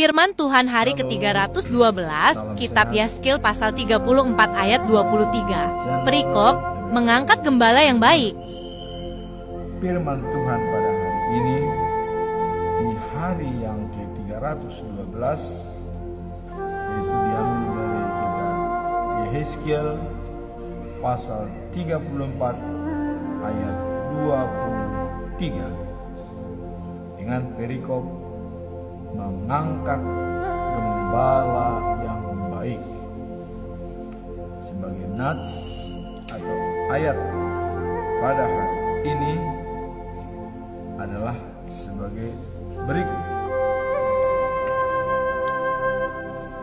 Firman Tuhan hari ke-312, Kitab Yeskil pasal 34 ayat 23. Perikop, mengangkat gembala yang baik. Firman Tuhan pada hari ini, di hari yang ke-312, yaitu diambil dari kitab Yeskil pasal 34 ayat 23 dengan perikop mengangkat gembala yang baik. Sebagai nats atau ayat pada hari ini adalah sebagai berikut.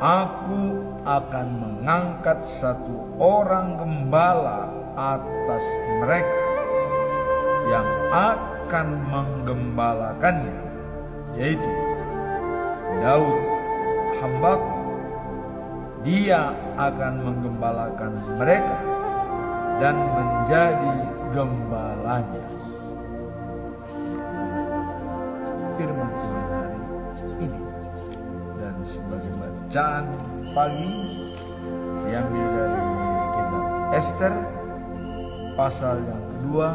Aku akan mengangkat satu orang gembala atas mereka yang akan menggembalakannya, yaitu Daud hambaku. Dia akan menggembalakan mereka dan menjadi gembalanya. Firman Tuhan hari ini, dan sebagai bacaan pagi diambil dari kitab Ester pasal yang kedua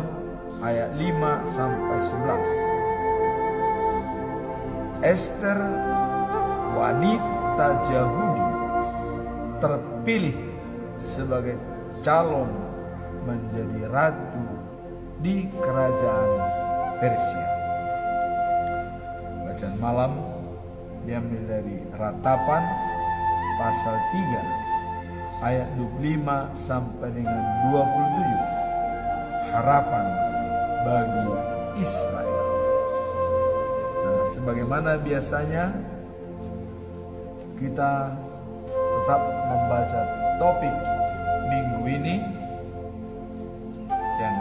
ayat 5 sampai 11. Ester, wanita Yahudi, terpilih sebagai calon menjadi ratu di kerajaan Persia. Bacaan malam diambil dari Ratapan pasal 3 ayat 25 sampai dengan 27. Harapan bagi Israel. Nah, sebagaimana biasanya kita tetap membaca topik minggu ini yang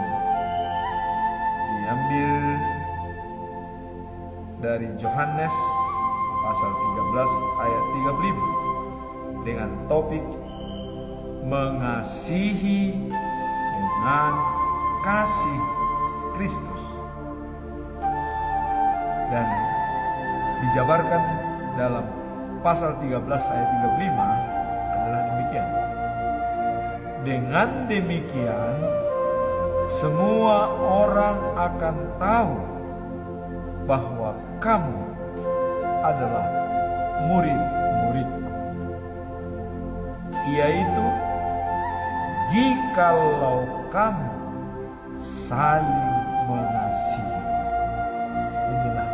diambil dari Yohanes pasal 13 ayat 35 dengan topik mengasihi dengan kasih Kristus, dan dijabarkan dalam pasal 13 ayat 35 adalah demikian. Dengan demikian semua orang akan tahu bahwa kamu adalah murid-muridku, yaitu jikalau kamu saling mengasihi. Inilah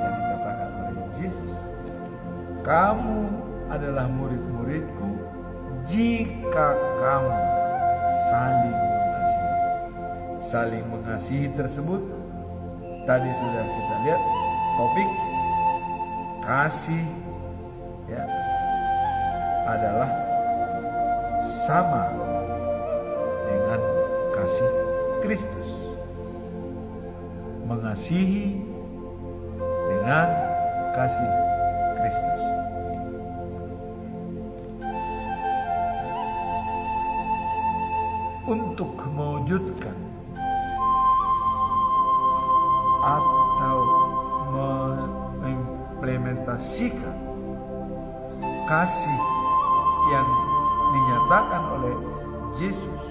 yang dikatakan oleh Yesus. Kamu adalah murid-muridku jika kamu saling mengasihi. Saling mengasihi tersebut tadi sudah kita lihat, topik kasih ya adalah sama dengan kasih Kristus. Mengasihi dengan kasih Kristus. Untuk mewujudkan atau mengimplementasikan kasih yang dinyatakan oleh Yesus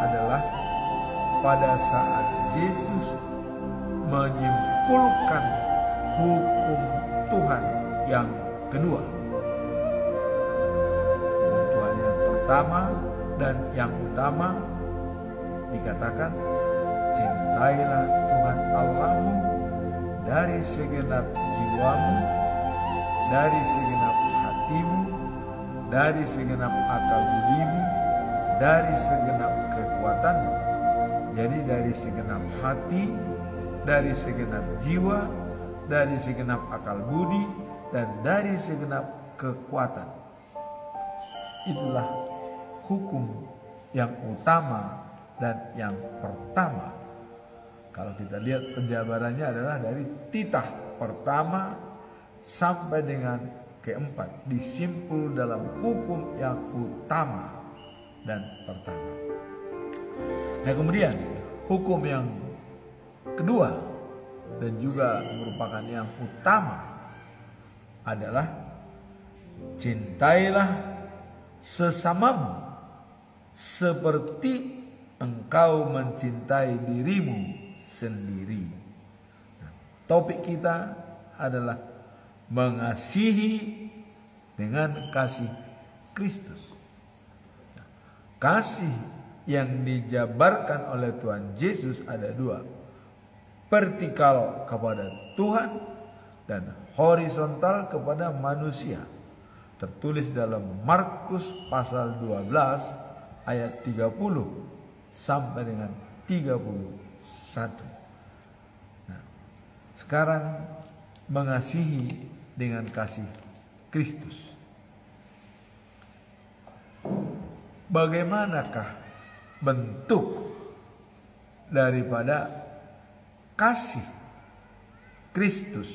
adalah pada saat Yesus menyimpulkan hukum Tuhan yang kedua. Hukum Tuhan yang pertama dan yang utama dikatakan, cintailah Tuhan Allahmu dari segenap jiwamu, dari segenap hatimu, dari segenap akal budimu, dari segenap kekuatanmu. Jadi dari segenap hati, dari segenap jiwa, dari segenap akal budi, dan dari segenap kekuatan. Itulah hukum yang utama dan yang pertama. Kalau kita lihat penjabarannya adalah dari titah pertama sampai dengan keempat, disimpul dalam hukum yang utama dan pertama. Nah, kemudian hukum yang kedua dan juga merupakan yang utama adalah cintailah sesamamu seperti engkau mencintai dirimu sendiri. Nah, topik kita adalah mengasihi dengan kasih Kristus. Nah, kasih yang dijabarkan oleh Tuhan Yesus ada dua, vertikal kepada Tuhan dan horizontal kepada manusia. Tertulis dalam Markus pasal 12 ayat 30 sampai dengan 31. Nah, sekarang mengasihi dengan kasih Kristus. Bagaimanakah bentuk daripada kasih Kristus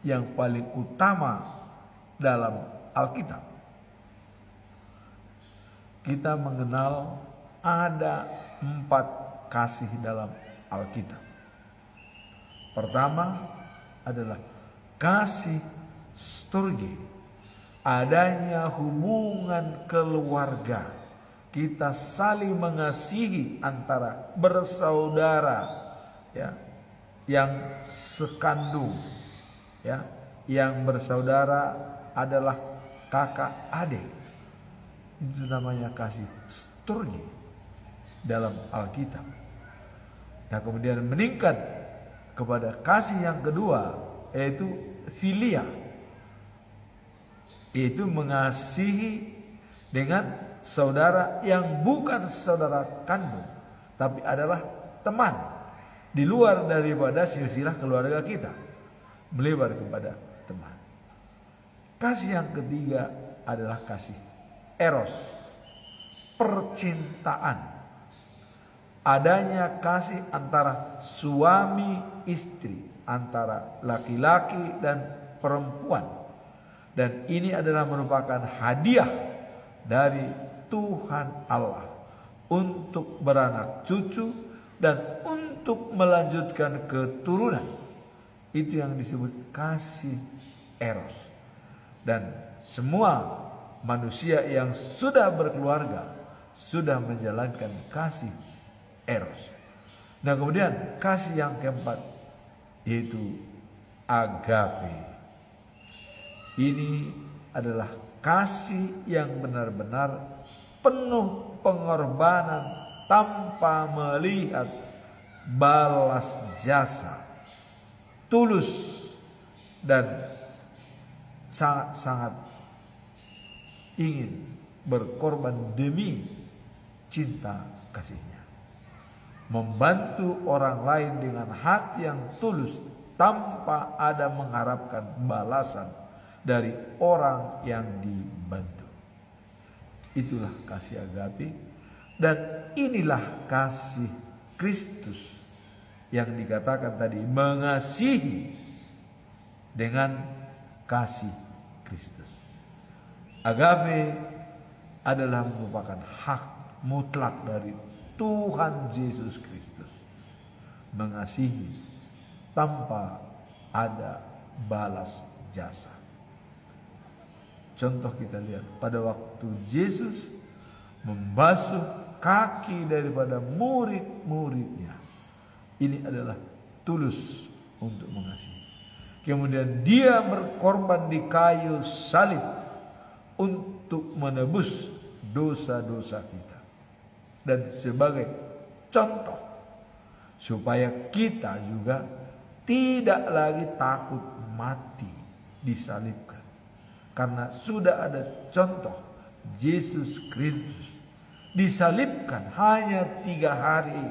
yang paling utama dalam Alkitab? Kita mengenal ada 4 kasih dalam Alkitab. Pertama adalah kasih storge, adanya hubungan keluarga. Kita saling mengasihi antara bersaudara, ya, yang sekandung, ya, yang bersaudara adalah kakak adik. Itu namanya kasih storge dalam Alkitab. Nah, kemudian meningkat kepada kasih yang kedua, yaitu filia, yaitu mengasihi dengan saudara yang bukan saudara kandung, tapi adalah teman di luar daripada silsilah keluarga kita, melebar kepada teman. Kasih yang ketiga adalah kasih eros, percintaan. Adanya kasih antara suami istri, antara laki-laki dan perempuan. Dan ini adalah merupakan hadiah dari Tuhan Allah untuk beranak cucu dan untuk melanjutkan keturunan. Itu yang disebut kasih eros. Dan semua manusia yang sudah berkeluarga sudah menjalankan kasih eros. Nah, kemudian kasih yang keempat yaitu agape. Ini adalah kasih yang benar-benar penuh pengorbanan tanpa melihat balas jasa, tulus dan sangat-sangat ingin berkorban demi cinta kasihnya. Membantu orang lain dengan hati yang tulus tanpa ada mengharapkan balasan dari orang yang dibantu. Itulah kasih agape, dan inilah kasih Kristus yang dikatakan tadi, mengasihi dengan kasih Kristus. Agape adalah merupakan hak mutlak dari Tuhan Yesus Kristus, mengasihi tanpa ada balas jasa. Contoh kita lihat pada waktu Yesus membasuh kaki daripada murid-muridnya. Ini adalah tulus untuk mengasihi. Kemudian dia berkorban di kayu salib untuk menebus dosa-dosa kita. Dan sebagai contoh supaya kita juga tidak lagi takut mati disalibkan. Karena sudah ada contoh Yesus Kristus disalibkan hanya 3 hari,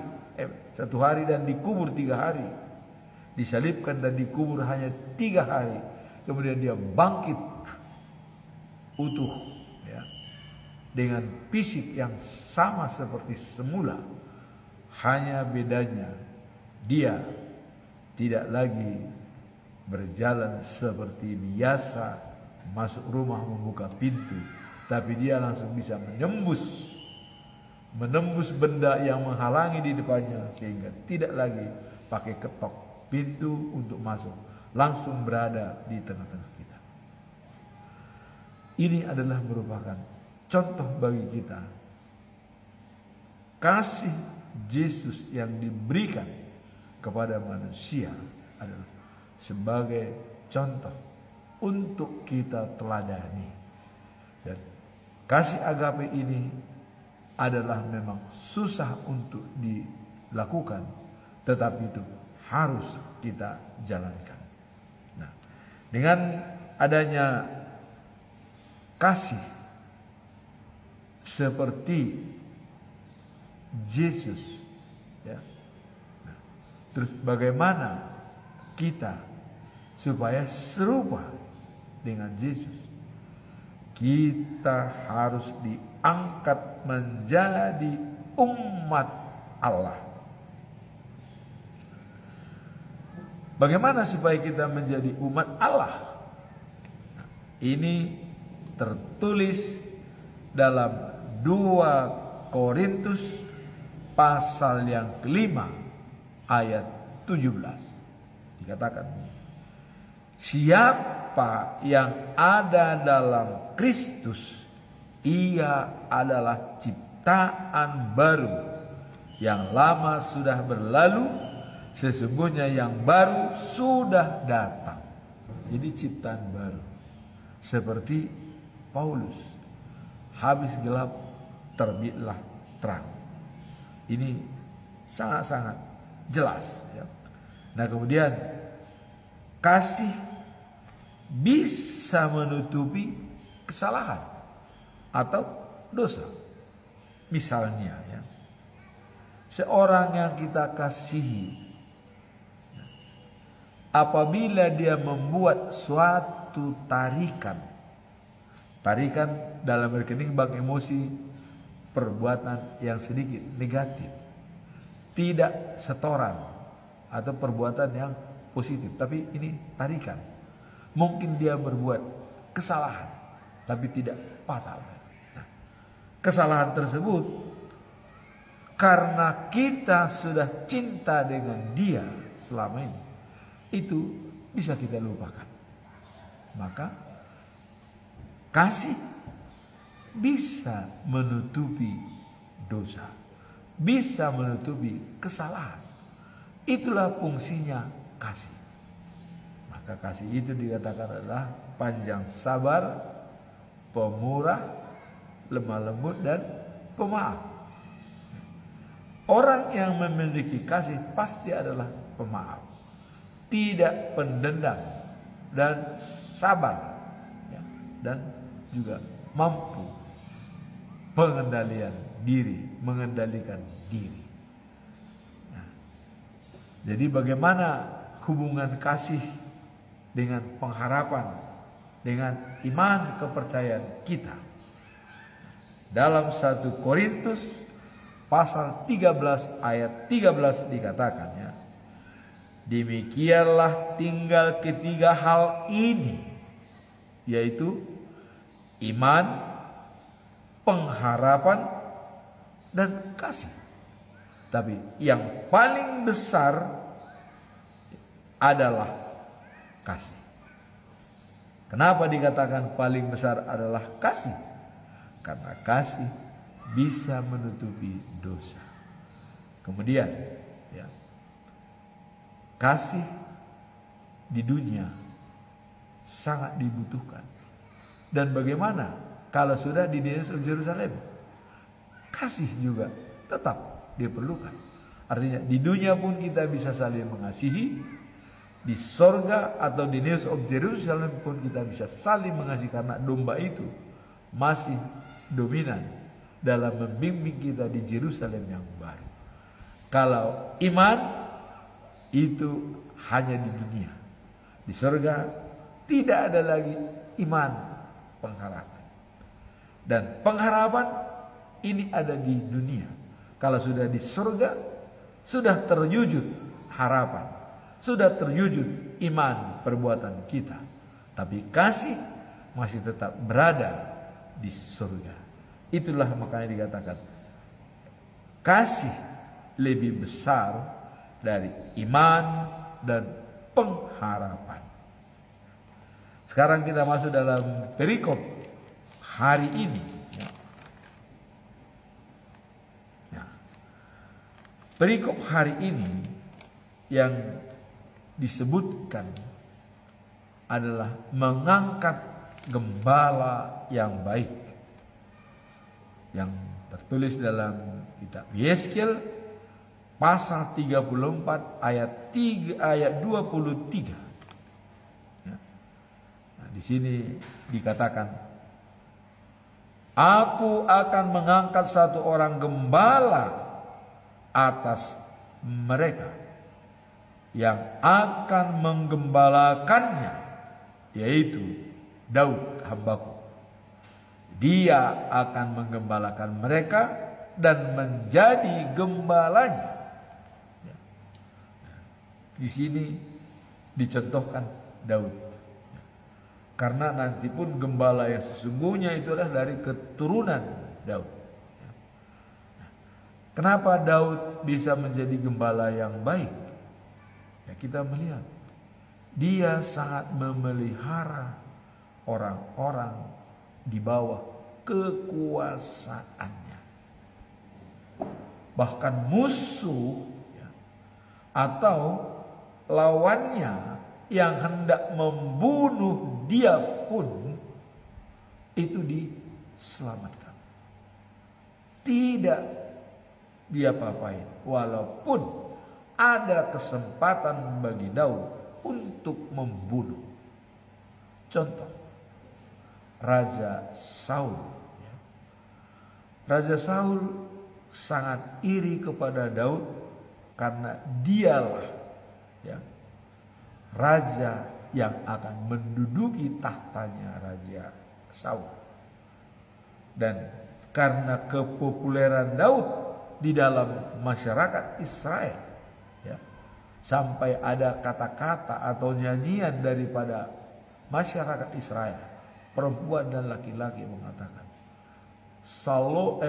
1 hari dan dikubur 3 hari. Disalibkan dan dikubur hanya 3 hari. Kemudian dia bangkit utuh, ya, dengan fisik yang sama seperti semula. Hanya bedanya dia tidak lagi berjalan seperti biasa, masuk rumah membuka pintu, tapi dia langsung bisa menembus benda yang menghalangi di depannya, sehingga tidak lagi pakai ketok pintu untuk masuk, langsung berada di tengah-tengah kita. Ini adalah merupakan contoh bagi kita kasih Yesus yang diberikan kepada manusia adalah sebagai contoh untuk kita teladani. Dan kasih agape ini adalah memang susah untuk dilakukan, tetapi itu harus kita jalankan. Nah, dengan adanya kasih seperti Yesus, ya. Nah, terus bagaimana kita supaya serupa dengan Yesus? Kita harus diangkat menjadi umat Allah. Bagaimana supaya kita menjadi umat Allah? Ini tertulis dalam 2 Korintus pasal yang kelima ayat 17. Dikatakan, siapa yang ada dalam Kristus, ia adalah ciptaan baru. Yang lama sudah berlalu, sesungguhnya yang baru sudah datang. Jadi ciptaan baru. Seperti Paulus, habis gelap terbitlah terang. Ini sangat-sangat jelas, ya. Nah, kemudian kasih bisa menutupi kesalahan atau dosa. Misalnya, ya, seorang yang kita kasihi, apabila dia membuat suatu tarikan dalam rekening bank emosi, perbuatan yang sedikit negatif, tidak setoran atau perbuatan yang positif, tapi ini tarikan. Mungkin dia berbuat kesalahan, tapi tidak fatal. Nah, kesalahan tersebut karena kita sudah cinta dengan dia selama ini, itu bisa kita lupakan. Maka kasih bisa menutupi dosa, bisa menutupi kesalahan. Itulah fungsinya kasih. Maka kasih itu dikatakan adalah panjang sabar, pemurah, lemah lembut, dan pemaaf. Orang yang memiliki kasih pasti adalah pemaaf, tidak pendendam, dan sabar, ya, dan juga mampu mengendalikan diri. Nah, jadi bagaimana hubungan kasih dengan pengharapan, dengan iman kepercayaan kita? Dalam 1 Korintus pasal 13 ayat 13 dikatakan, ya, demikianlah tinggal ketiga hal ini, yaitu iman, pengharapan, dan kasih. Tapi yang paling besar adalah kasih. Kenapa dikatakan paling besar adalah kasih? Karena kasih bisa menutupi dosa. Kemudian, ya, kasih di dunia sangat dibutuhkan. Dan bagaimana kalau sudah di Yerusalem? Kasih juga tetap diperlukan. Artinya di dunia pun kita bisa saling mengasihi, di sorga atau di News of Jerusalem pun kita bisa saling mengasihi, karena domba itu masih dominan dalam membimbing kita di Yerusalem yang baru. Kalau iman itu hanya di dunia, di sorga tidak ada lagi iman, pengharapan. Dan pengharapan ini ada di dunia. Kalau sudah di sorga, sudah terwujud harapan, sudah terwujud iman perbuatan kita. Tapi kasih masih tetap berada di surga. Itulah makanya dikatakan kasih lebih besar dari iman dan pengharapan. Sekarang kita masuk dalam perikop hari ini. Perikop hari ini yang disebutkan adalah mengangkat gembala yang baik, yang tertulis dalam kitab Yeskiel pasal 34 ayat 23. Nah, di sini dikatakan, aku akan mengangkat satu orang gembala atas mereka yang akan menggembalakannya, yaitu Daud hambaku. Dia akan menggembalakan mereka dan menjadi gembalanya. Di sini dicontohkan Daud, karena nanti pun gembala yang sesungguhnya itu adalah dari keturunan Daud. Kenapa Daud bisa menjadi gembala yang baik? Ya, kita melihat dia sangat memelihara orang-orang di bawah kekuasaannya. Bahkan musuh ya, atau lawannya yang hendak membunuh dia pun itu diselamatkan. Tidak dia papain, walaupun ada kesempatan bagi Daud untuk membunuh. Contoh, Raja Saul. Raja Saul sangat iri kepada Daud karena dialah ya, raja yang akan menduduki tahtanya Raja Saul. Dan karena kepopuleran Daud di dalam masyarakat Israel, ya, sampai ada kata-kata atau nyanyian daripada masyarakat Israel, perempuan dan laki-laki mengatakan, Saul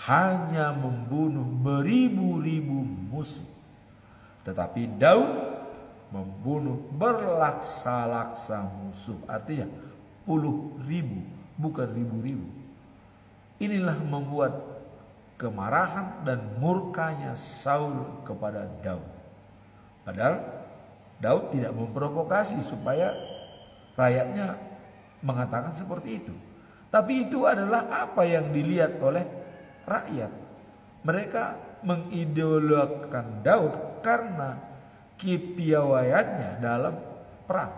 hanya membunuh beribu-ribu musuh, tetapi Daud membunuh berlaksa-laksa musuh. Artinya puluh ribu, bukan ribu-ribu. Inilah membuat kemarahan dan murkanya Saul kepada Daud. Padahal Daud tidak memprovokasi supaya rakyatnya mengatakan seperti itu. Tapi itu adalah apa yang dilihat oleh rakyat. Mereka mengidolakan Daud karena kepiawaiannya dalam perang.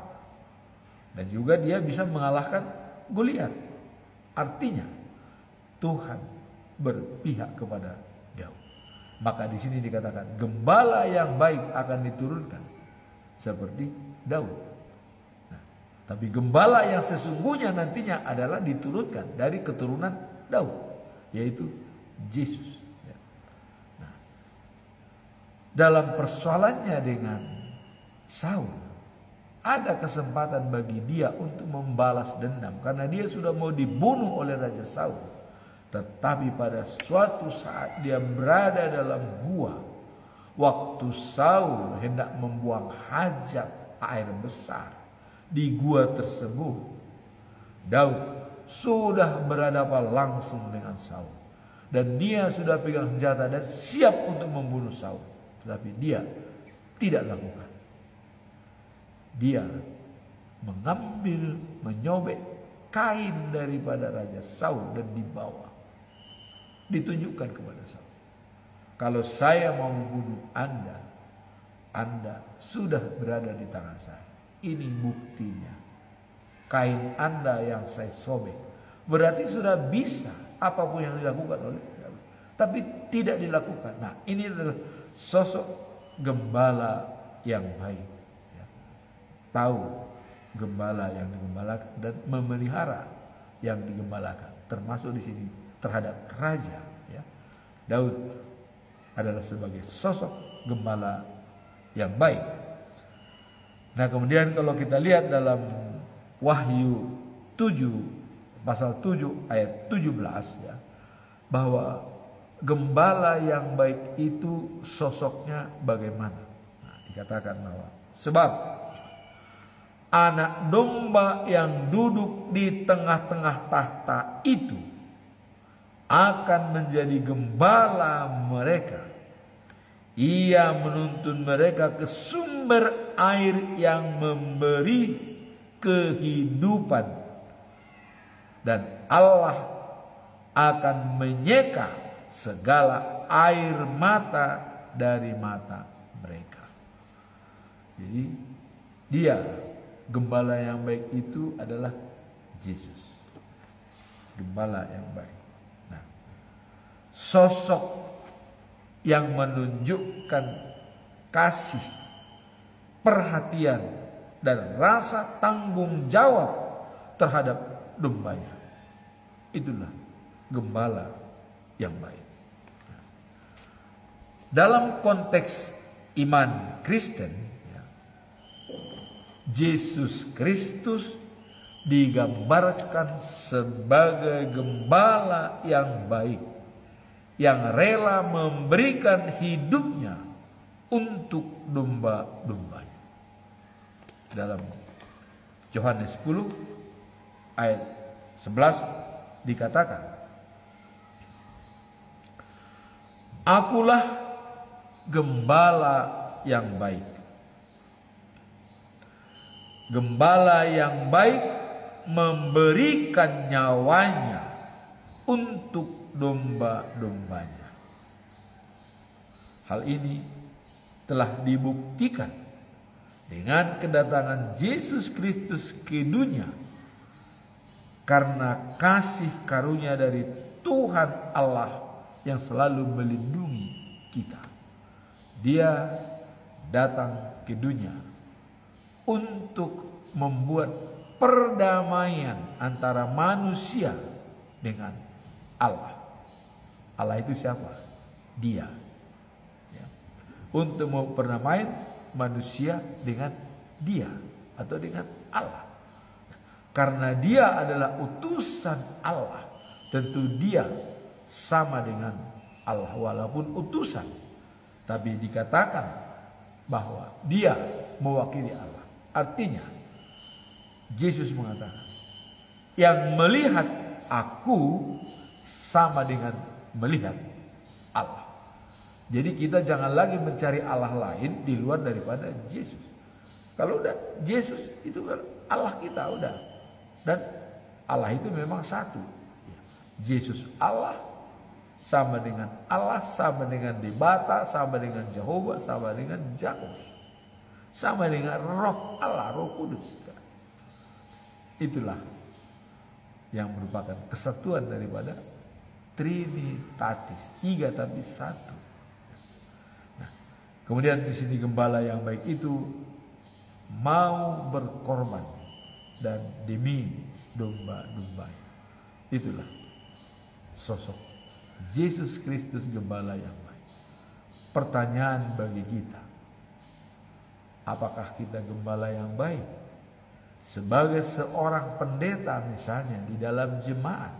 Dan juga dia bisa mengalahkan Goliat. Artinya Tuhan berpihak kepada Daud. Maka di sini dikatakan gembala yang baik akan diturunkan seperti Daud. Nah, tapi gembala yang sesungguhnya nantinya adalah diturunkan dari keturunan Daud, yaitu Yesus. Nah, dalam persoalannya dengan Saul, ada kesempatan bagi dia untuk membalas dendam karena dia sudah mau dibunuh oleh Raja Saul. Tetapi pada suatu saat dia berada dalam gua, waktu Saul hendak membuang hajat air besar di gua tersebut, Daud sudah berhadapan langsung dengan Saul dan dia sudah pegang senjata dan siap untuk membunuh Saul. Tetapi dia tidak lakukan. Dia mengambil, menyobek kain daripada Raja Saul dan dibawa. Ditunjukkan kepada Saul, kalau saya mau membunuh Anda, Anda sudah berada di tangan saya. Ini buktinya. Kain Anda yang saya sobek. Berarti sudah bisa apapun yang dilakukan oleh Daud. Tapi tidak dilakukan. Nah, ini adalah sosok gembala yang baik. Ya. Tahu gembala yang digembalakan dan memelihara yang digembalakan. Termasuk di sini terhadap raja, ya. Daud adalah sebagai sosok gembala yang baik. Nah, kemudian kalau kita lihat dalam Wahyu 7 pasal 7 ayat 17 ya, bahwa gembala yang baik itu sosoknya bagaimana? Nah, dikatakan bahwa sebab anak domba yang duduk di tengah-tengah tahta itu akan menjadi gembala mereka. Ia menuntun mereka ke sumber air yang memberi kehidupan, dan Allah akan menyeka segala air mata dari mata mereka. Jadi dia gembala yang baik itu adalah Yesus, gembala yang baik. Nah, sosok yang menunjukkan kasih, perhatian, dan rasa tanggung jawab terhadap dombanya, itulah gembala yang baik. Dalam konteks iman Kristen, Yesus Kristus digambarkan sebagai gembala yang baik, yang rela memberikan hidupnya untuk domba-dombanya. Dalam Yohanes 10 ayat 11 dikatakan, "Akulah gembala yang baik. Gembala yang baik memberikan nyawanya untuk domba-dombanya." Hal ini telah dibuktikan dengan kedatangan Yesus Kristus ke dunia, karena kasih karunia dari Tuhan Allah yang selalu melindungi kita. Dia datang ke dunia untuk membuat perdamaian antara manusia dengan Allah. Allah itu siapa? Dia. Ya. Untuk memperdamaikan manusia dengan Dia atau dengan Allah. Karena Dia adalah utusan Allah, tentu Dia sama dengan Allah walaupun utusan, tapi dikatakan bahwa Dia mewakili Allah. Artinya Yesus mengatakan, yang melihat aku sama dengan melihat Allah. Jadi kita jangan lagi mencari Allah lain di luar daripada Yesus. Kalau udah Yesus itu Allah kita udah. Dan Allah itu memang satu. Yesus Allah sama dengan Allah, sama dengan Debata, sama dengan Jehovah, sama dengan Jakub, sama dengan Roh Allah, Roh Kudus. Itulah yang merupakan kesatuan daripada Trinitatis, tiga tapi satu. Nah, kemudian di sini gembala yang baik itu mau berkorban dan demi domba-dombanya. Itulah sosok Yesus Kristus, gembala yang baik. Pertanyaan bagi kita, apakah kita gembala yang baik? Sebagai seorang pendeta misalnya di dalam jemaat,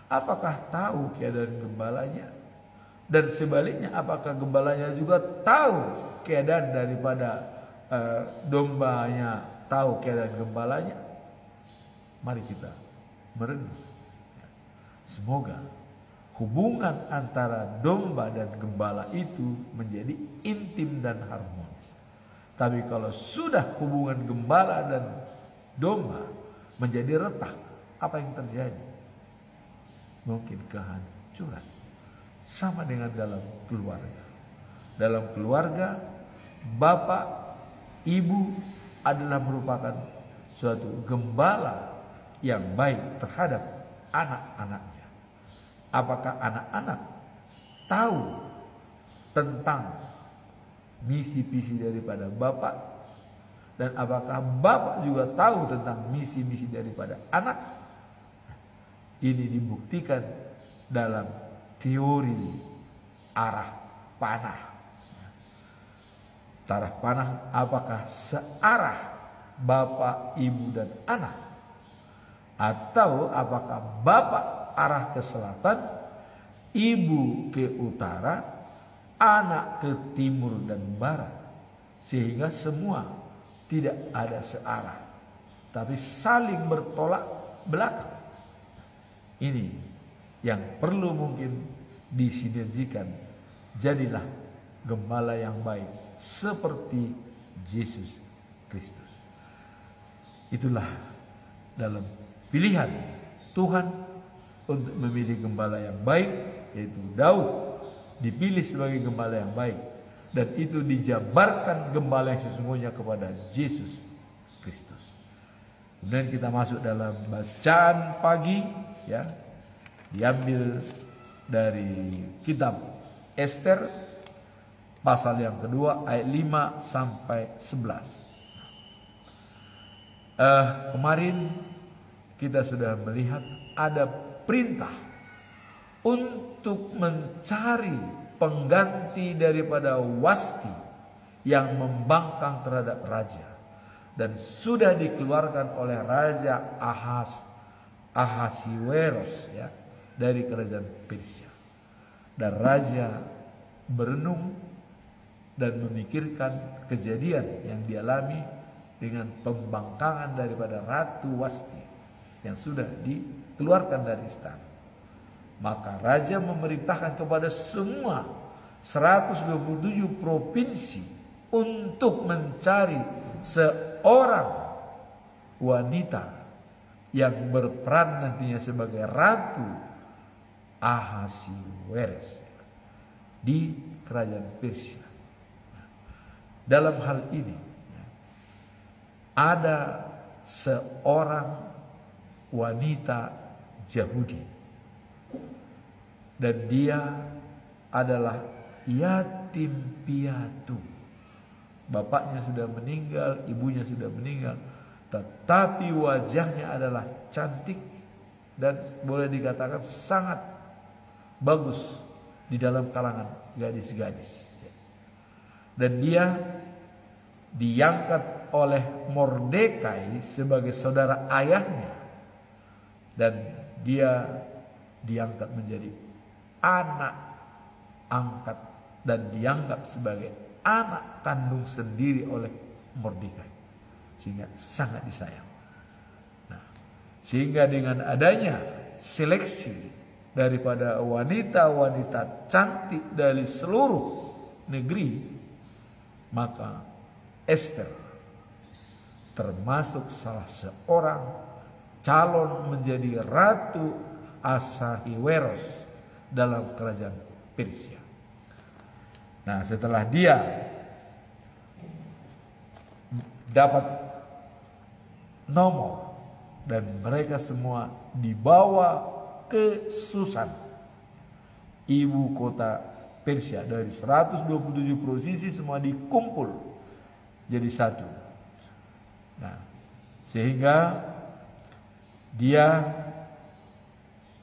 apakah tahu keadaan gembalanya? Dan sebaliknya, apakah gembalanya juga tahu keadaan daripada dombanya, tahu keadaan gembalanya? Mari kita merenung. Semoga hubungan antara domba dan gembala itu menjadi intim dan harmonis. Tapi kalau sudah hubungan gembala dan domba menjadi retak, apa yang terjadi? Mungkin kehancuran. Sama dengan dalam keluarga. Dalam keluarga, bapak, ibu adalah merupakan suatu gembala yang baik terhadap anak-anaknya. Apakah anak-anak tahu tentang misi-misi daripada bapak? Dan apakah bapak juga tahu tentang misi-misi daripada anak? Ini dibuktikan dalam teori arah panah. Arah panah apakah searah bapak, ibu, dan anak? Atau apakah bapak arah ke selatan, ibu ke utara, anak ke timur dan barat? sehingga semua tidak ada searah, tapi saling bertolak belakang. Ini yang perlu mungkin disinergikan. Jadilah gembala yang baik seperti Yesus Kristus. Itulah dalam pilihan Tuhan untuk memilih gembala yang baik, yaitu Daud dipilih sebagai gembala yang baik, dan itu dijabarkan gembala yang sesungguhnya kepada Yesus Kristus. Kemudian kita masuk dalam bacaan pagi, ya, diambil dari kitab Ester pasal yang kedua ayat 5 sampai 11. Kemarin kita sudah melihat ada perintah untuk mencari pengganti daripada Wasti yang membangkang terhadap raja, dan sudah dikeluarkan oleh Raja Ahasiweros, ya, dari kerajaan Persia. Dan raja berenung dan memikirkan kejadian yang dialami dengan pembangkangan daripada Ratu Wasti yang sudah dikeluarkan dari istana. Maka raja memerintahkan kepada semua 127 provinsi untuk mencari seorang wanita yang berperan nantinya sebagai Ratu Ahasiweros di kerajaan Persia. Dalam hal ini ada seorang wanita Yahudi, dan dia adalah yatim piatu. Bapaknya sudah meninggal, ibunya sudah meninggal, tetapi wajahnya adalah cantik dan boleh dikatakan sangat bagus di dalam kalangan gadis-gadis. Dan dia diangkat oleh Mordekai sebagai saudara ayahnya, dan dia diangkat menjadi anak angkat dan dianggap sebagai anak kandung sendiri oleh Mordekai, sehingga sangat disayang. Nah, sehingga dengan adanya seleksi daripada wanita-wanita cantik dari seluruh negeri, maka Ester termasuk salah seorang calon menjadi Ratu Ahasiweros dalam kerajaan Persia. Nah, setelah dia dapat nomor dan mereka semua dibawa ke Susan, ibu kota Persia. Dari 127 provinsi semua dikumpul jadi satu. Nah, sehingga dia,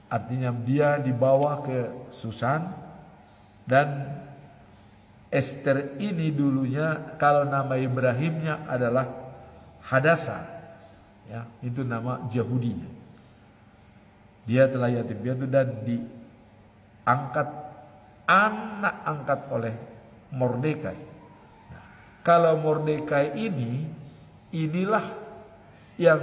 artinya dia dibawa ke Susan, dan Ester ini dulunya kalau nama Ibrahimnya adalah Hadasa, ya, itu nama Yahudinya. Dia telah yatim piatu dan diangkat, anak angkat oleh Mordekai. Nah, kalau Mordekai inilah yang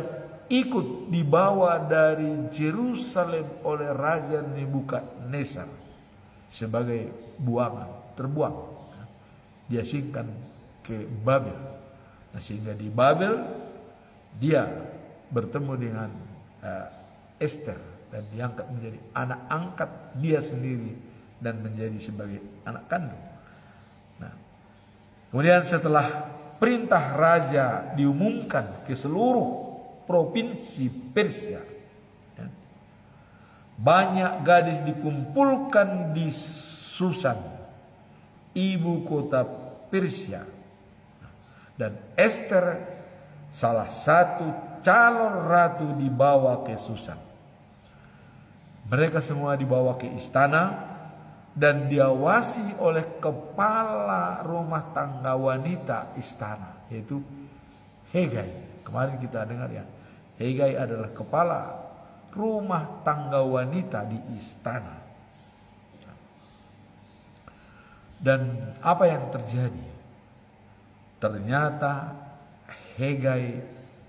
ikut dibawa dari Yerusalem oleh Raja Nebukadnezar sebagai terbuang, diasingkan ke Babel. Nah, sehingga di Babel dia bertemu dengan Ester dan diangkat menjadi anak angkat dia sendiri dan menjadi sebagai anak kandung. Nah, kemudian setelah perintah raja diumumkan ke seluruh provinsi Persia, ya, banyak gadis dikumpulkan di Susan, ibu kota Persia, dan Ester salah satu calon ratu dibawa ke Susan. Mereka semua dibawa ke istana dan diawasi oleh kepala rumah tangga wanita istana, yaitu Hegai. Kemarin kita dengar, ya, Hegai adalah kepala rumah tangga wanita di istana. Dan apa yang terjadi? ternyata Hegai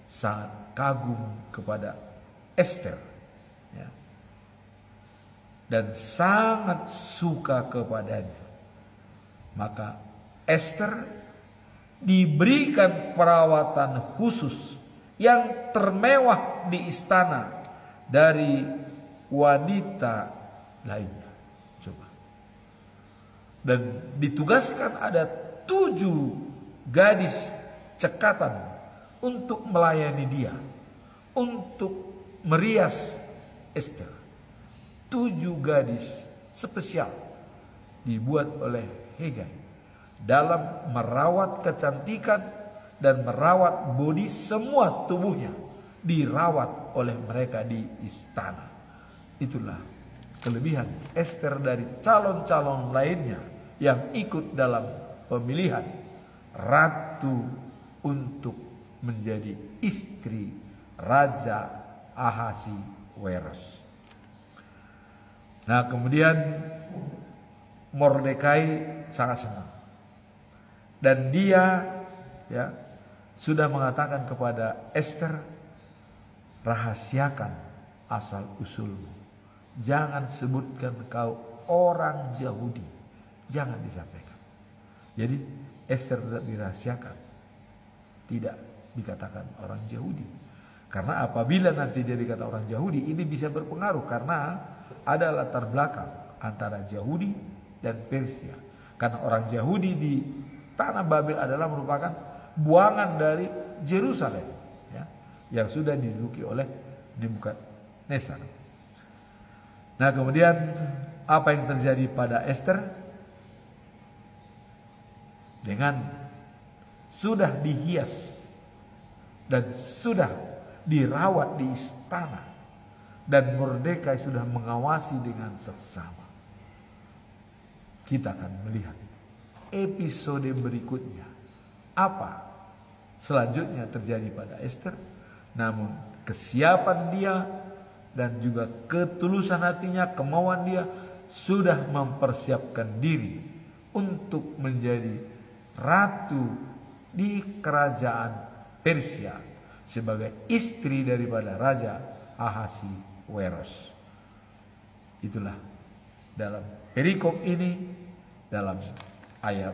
sangat kagum kepada Ester, ya, dan sangat suka kepadanya. Maka Ester diberikan perawatan khusus yang termewah di istana dari wanita lainnya. Coba. Dan ditugaskan ada 7 gadis cekatan untuk melayani dia, untuk merias Ester. 7 gadis spesial dibuat oleh Hegai dalam merawat kecantikan dan merawat bodi, semua tubuhnya dirawat oleh mereka di istana. Itulah kelebihan Ester dari calon-calon lainnya yang ikut dalam pemilihan ratu untuk menjadi istri Raja Ahasiweros. Nah, kemudian Mordekai sangat senang. Dan dia, ya, sudah mengatakan kepada Ester, rahasiakan asal usulmu. Jangan sebutkan kau orang Yahudi. Jangan disampaikan. Jadi Ester tetap dirahasiakan. Tidak dikatakan orang Yahudi. Karena apabila nanti dia dikata orang Yahudi, ini bisa berpengaruh karena ada latar belakang antara Yahudi dan Persia. Karena orang Yahudi di tanah Babel adalah merupakan buangan dari Yerusalem, ya, yang sudah diduduki oleh Nebukadnezar. Nah, kemudian apa yang terjadi pada Ester? Dengan sudah dihias dan sudah dirawat di istana, dan Mordekai sudah mengawasi dengan seksama, kita akan melihat episode berikutnya apa selanjutnya terjadi pada Ester. Namun kesiapan dia dan juga ketulusan hatinya, kemauan dia sudah mempersiapkan diri untuk menjadi ratu di kerajaan Persia sebagai istri daripada Raja Ahasiweros. Itulah dalam perikop ini, dalam ayat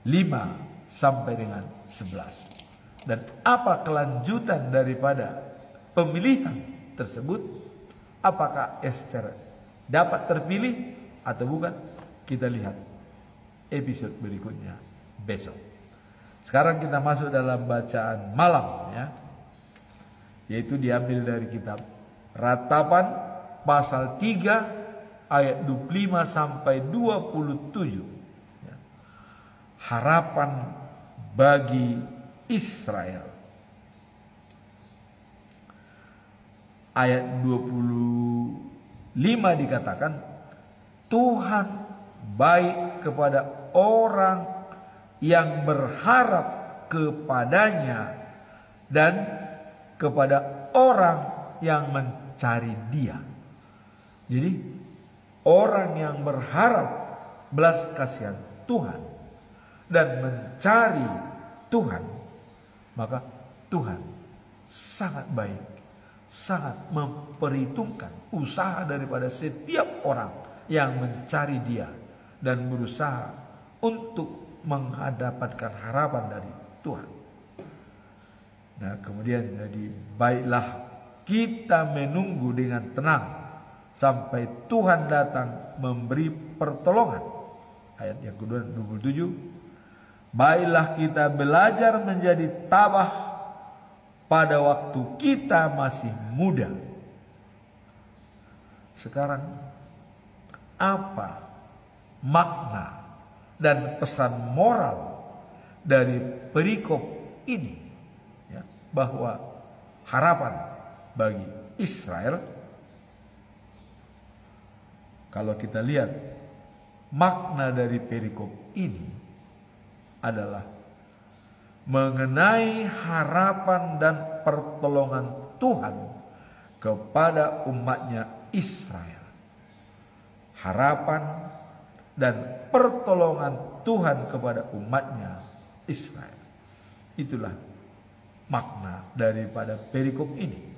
5 sampai dengan 11. Dan apa kelanjutan daripada pemilihan tersebut? Apakah Ester dapat terpilih atau bukan? Kita lihat episode berikutnya besok. Sekarang kita masuk dalam bacaan malam, ya, yaitu diambil dari kitab Ratapan pasal 3 ayat 25 sampai 27. Ya. Harapan bagi Israel. Ayat 25 dikatakan, Tuhan baik kepada orang yang berharap kepadanya dan kepada orang yang mencari Dia. Jadi orang yang berharap belas kasihan Tuhan dan mencari Tuhan, maka Tuhan sangat baik, sangat memperhitungkan usaha daripada setiap orang yang mencari Dia dan berusaha untuk mendapatkan harapan dari Tuhan. Nah, kemudian jadi baiklah kita menunggu dengan tenang sampai Tuhan datang memberi pertolongan. Ayat yang kedua 27. Baiklah kita belajar menjadi tabah pada waktu kita masih muda. Sekarang apa makna dan pesan moral dari perikop ini, ya, bahwa harapan bagi Israel? Kalau kita lihat makna dari perikop ini adalah mengenai harapan dan pertolongan Tuhan kepada umatnya Israel. Harapan dan pertolongan Tuhan kepada umatnya Israel. Itulah makna daripada perikop ini.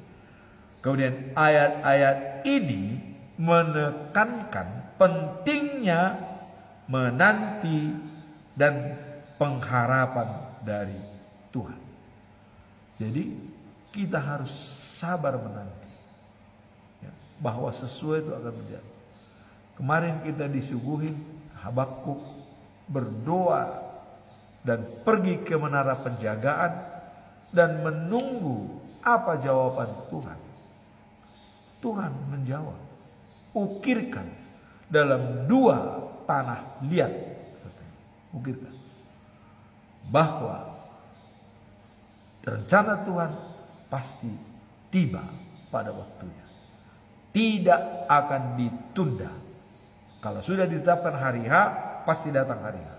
Kemudian ayat-ayat ini menekankan pentingnya menanti dan pengharapan dari Tuhan. Jadi kita harus sabar menanti, ya, bahwa sesuai itu akan terjadi. Kemarin kita disuguhin Habakuk berdoa dan pergi ke menara penjagaan dan menunggu apa jawaban Tuhan. Tuhan menjawab, ukirkan dalam 2 tanah liat, ukirkan bahwa rencana Tuhan pasti tiba pada waktunya, tidak akan ditunda. Kalau sudah ditetapkan hari H, pasti datang hari H.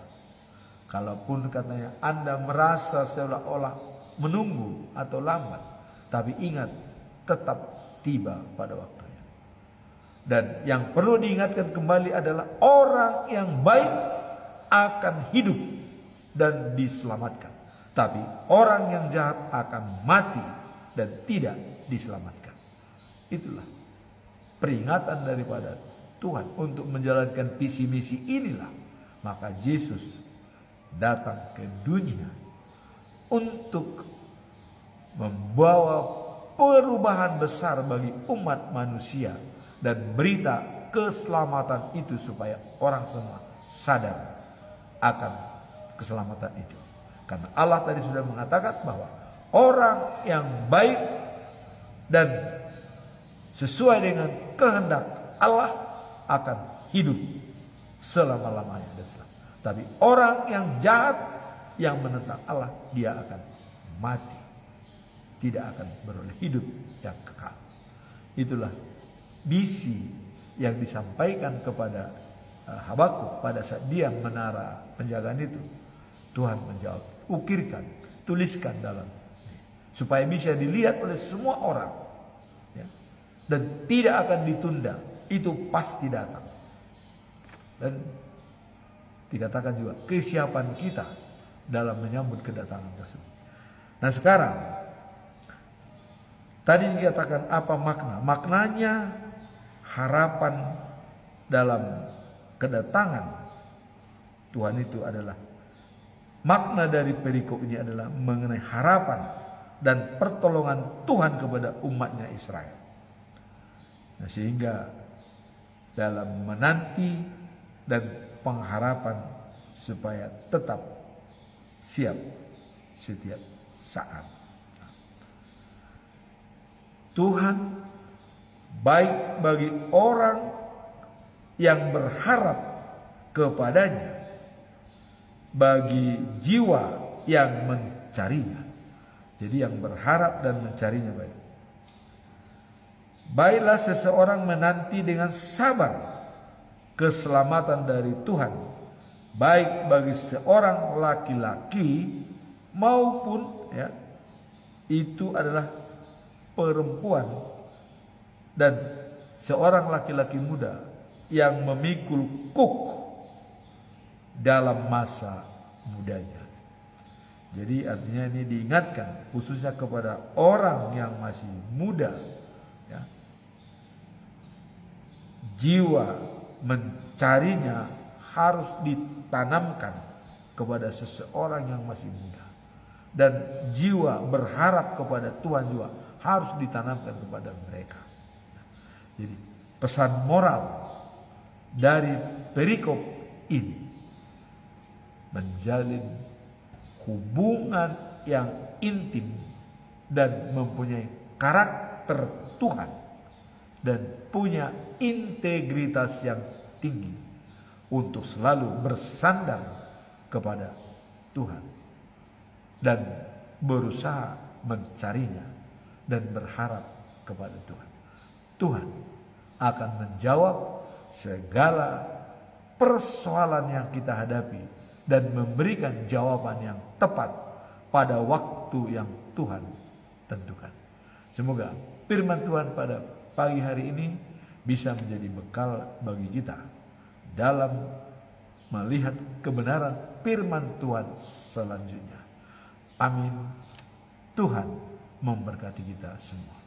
Kalaupun katanya Anda merasa seolah-olah menunggu atau lambat, tapi ingat, tetap tiba pada waktunya. Dan yang perlu diingatkan kembali adalah orang yang baik akan hidup dan diselamatkan, tapi orang yang jahat akan mati dan tidak diselamatkan. Itulah peringatan daripada Tuhan untuk menjalankan visi misi inilah. Maka Yesus datang ke dunia untuk membawa perubahan besar bagi umat manusia dan berita keselamatan itu supaya orang semua sadar akan keselamatan itu. Karena Allah tadi sudah mengatakan bahwa orang yang baik dan sesuai dengan kehendak Allah akan hidup selama-lamanya. Tapi orang yang jahat, yang menentang Allah, dia akan mati, tidak akan beroleh hidup yang kekal. Itulah visi yang disampaikan kepada Habakuk pada saat dia menara penjagaan itu. Tuhan menjawab, ukirkan, tuliskan dalam, supaya bisa dilihat oleh semua orang, ya, dan tidak akan ditunda. Itu pasti datang. Dan dikatakan juga kesiapan kita dalam menyambut kedatangan tersebut. Nah sekarang, tadi dikatakan apa makna? Maknanya harapan dalam kedatangan Tuhan itu adalah, makna dari perikop ini adalah mengenai harapan dan pertolongan Tuhan kepada umatnya Israel. Nah, sehingga dalam menanti dan pengharapan supaya tetap siap setiap saat. Tuhan baik bagi orang yang berharap kepadanya, bagi jiwa yang mencarinya. Jadi yang berharap dan mencarinya baik. Baiklah seseorang menanti dengan sabar keselamatan dari Tuhan, baik bagi seorang laki-laki maupun itu adalah perempuan dan seorang laki-laki muda yang memikul kuk dalam masa mudanya. Jadi artinya ini diingatkan khususnya kepada orang yang masih muda, ya. Jiwa mencarinya harus ditanamkan kepada seseorang yang masih muda, dan jiwa berharap kepada Tuhan juga harus ditanamkan kepada mereka. Jadi pesan moral dari perikop ini menjalin hubungan yang intim dan mempunyai karakter Tuhan dan punya integritas yang tinggi untuk selalu bersandar kepada Tuhan dan berusaha mencarinya dan berharap kepada Tuhan. Tuhan akan menjawab segala persoalan yang kita hadapi dan memberikan jawaban yang tepat pada waktu yang Tuhan tentukan. Semoga firman Tuhan pada pagi hari ini bisa menjadi bekal bagi kita dalam melihat kebenaran firman Tuhan selanjutnya. Amin. Tuhan memberkati kita semua.